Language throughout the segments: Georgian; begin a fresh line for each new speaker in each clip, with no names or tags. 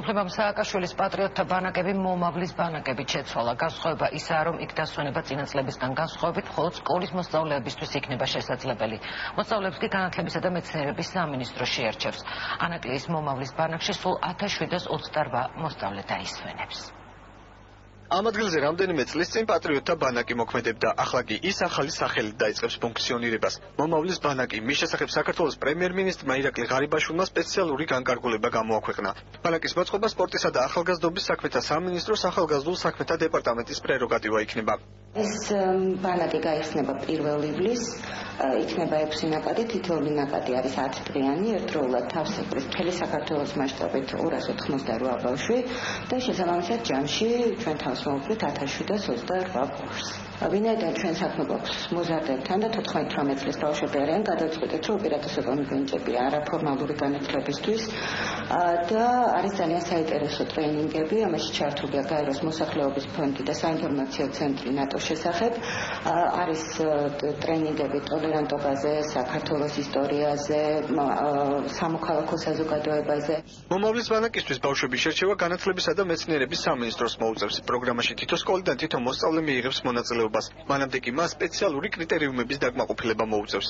უფლებამ სააკაშვილის პატრიოტთა ბანაკები მომავლის ბანაკებით შეცვალა. განსხვავება ისაა, რომ იქ დასვენება წინა წლებისგან განსხვავებით მხოლოდ სკოლის მოსწავლეებისთვის იქნება შესაძლებელი. მოსწავლეებს კი განათლებისა და მეცნიერების სამინისტრო შეარჩევს. ანაკლიის მომავლის ბანაკში სულ 1728 მოსწავლე დაისვენებს.
ამ ადგილზე რამდენიმე წლის წინ პატრიოტთა ბანაკი მოქმედებდა. ახლა კი ის ახალი სახელით დაიწყებს ფუნქციონირებას. მომავლის ბანაკი მის შესახებ საქართველოს პრემიერ-მინისტრმა ირაკლი ღარიბაშვილმა სპეციალური განკარგულება გამოაქვეყნა. ბანაკის მოწყობა სპორტისა და ახალგაზრდობის საქმეთა სამინისტროს ახალგაზრდულ საქმეთა დეპარტამენტის პრეროგატივა იქნება.
ეს ბანაკი გაიხსნება 1 ივლისს, იქნება 6 ნაკადი, თითოეული ნაკადი არის 10 დღიანი, ერთდროულად თავს ეკრის მთელი საქართველოს მასშტაბით 288 ბავშვი და შესაბამისად ჯამში ჩვენ თავს მოვუწევთ 1728 ბავშვს. ვინაიდან ჩვენ საქმე გვაქვს მოზარდებთან და 14-18 წლის ბავშვები არიან, გადავწყვიტეთ, რომ უპირატესობა მიგონიჭებია არაფორმალური განათლებისთვის და არის ძალიან საინტერესო ტრენინგები, ამაში ჩართულია გაეროს მოსახლეობის ფონდი და საინფორმაციო ცენტრი ნატოს შესახებ. არის ტრენინგები ტოლერანტობაზე, საქართველოს ისტორიაზე, სამოქალაქო საზოგადოებაზე.
მომავლის ბანაკისთვის ბავშვების შერჩევა განათლებისა და მეცნიერების სამინისტროს მოუწევს. პროგრამაში თითო სკოლიდან თითო მოსწავლე მიიღებს მონაწილეობას. მანამდე კი მას სპეციალური კრიტერიუმების დაკმაყოფილება მოუწევს.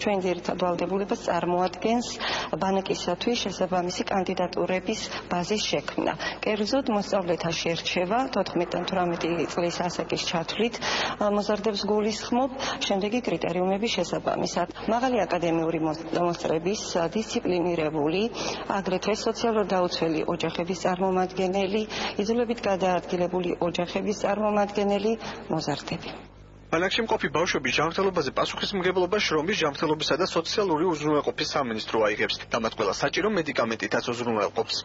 ჩვენ ძირითად ვალდებულებას წარმოადგენს ბანაკისათვის შესაბამისი კანდიდატურების ბაზის შექმნა. კერძოდ მოსწავლეთა შერჩევა 14-18 წლის ასაკის ჩათვლით მოზარდებს გულისხმობ შემდეგი კრიტერიუმების შესაბამისად. მაღალი აკადემიური მოსწრების, დისციპლინირებული, აგრეთვე სოციალურ დაუცველი ოჯახების წარმომადგენელი, იძულებით გადაადგილებული ოჯახების წარმომადგენელი მოზარდები.
ბანაკში მყოფი ბავშვების ჯანმრთელობაზე პასუხისმგებლობა შრომის, ჯანმრთელობისა და სოციალური უზრუნველყოფის სამინისტრო აიღებს და მათ ყველა საჭირო მედიკამენტითაც უზრუნველყოფს.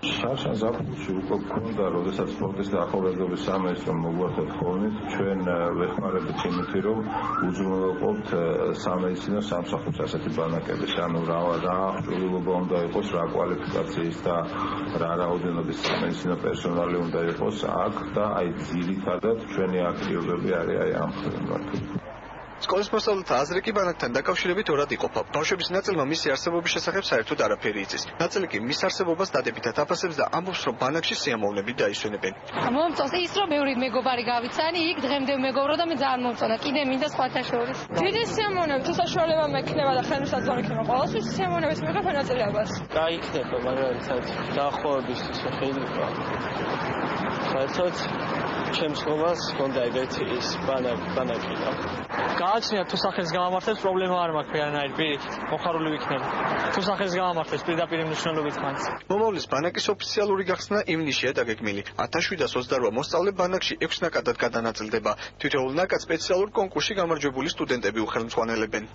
შარშან ზაფხულში უკვე გქონდა, როდესაც სპორტის და ახალგაზრდობის სამინისტრომ მოგვართოთ ხოლმე, ჩვენ ვეხმარებით იმით, რომ უზრუნველყოფთ სამედიცინო სამსახურს ასეთი ბანაკების, ანუ რა აღჭურვილობა უნდა იყოს, რა კვალიფიკაციის და რა რაოდენობის სამედიცინო პერსონალი უნდა იყოს აქ და აი ძირითადად ჩვენი აქტივობები არის აი ამ მიმართულებით.
სკოლის მოსწავლეთა აზრი კი ბანაკთან დაკავშირებით ორად იყოფა. ბავშვების ნაწილმა მისი არსებობის შესახებ საერთოდ არაფერი იცის. ნაწილი კი მის არსებობას დადებითად აფასებს და ამბობს, რომ ბანაკში სიამოვნებით დაისვენებენ.
მომწონს ის, რომ ბევრი მეგობარი გავიცანი, იქ დღემდე მეგობრო და მე ძალიან მომწონა. კიდე მინდა სხვათა შორის. დიდი სიამოვნებით, თუ საშუალება მექნება და ხელმისაწვდომი იქნება ყოველთვის სიამოვნებით მიღებ მონაწილეობას.
გაიქნება, მაგრამ დაახლოებისთვის შეიძლება. საერთოდ ჩემს ხომას გონდა ეგეთი ის ბანაკი და გააჩნია თუ სახელს გამამართებს პრობლემა არ მაქვს ვერანაირ პირით მოხარული ვიქნები თუ სახელს გამამართებს პირდაპირ მნიშვნელობით მაინც
მომავლის ბანაკის ოფიციალური გახსნა ივნისშია დაგეგმილი 1728 მოსწავლე ბანაკში 6 ნაკადად გადანაწილდება თითოეულ ნაკადს სპეციალურ კონკურსში გამარჯვებული სტუდენტები უხელმძღვანელებენ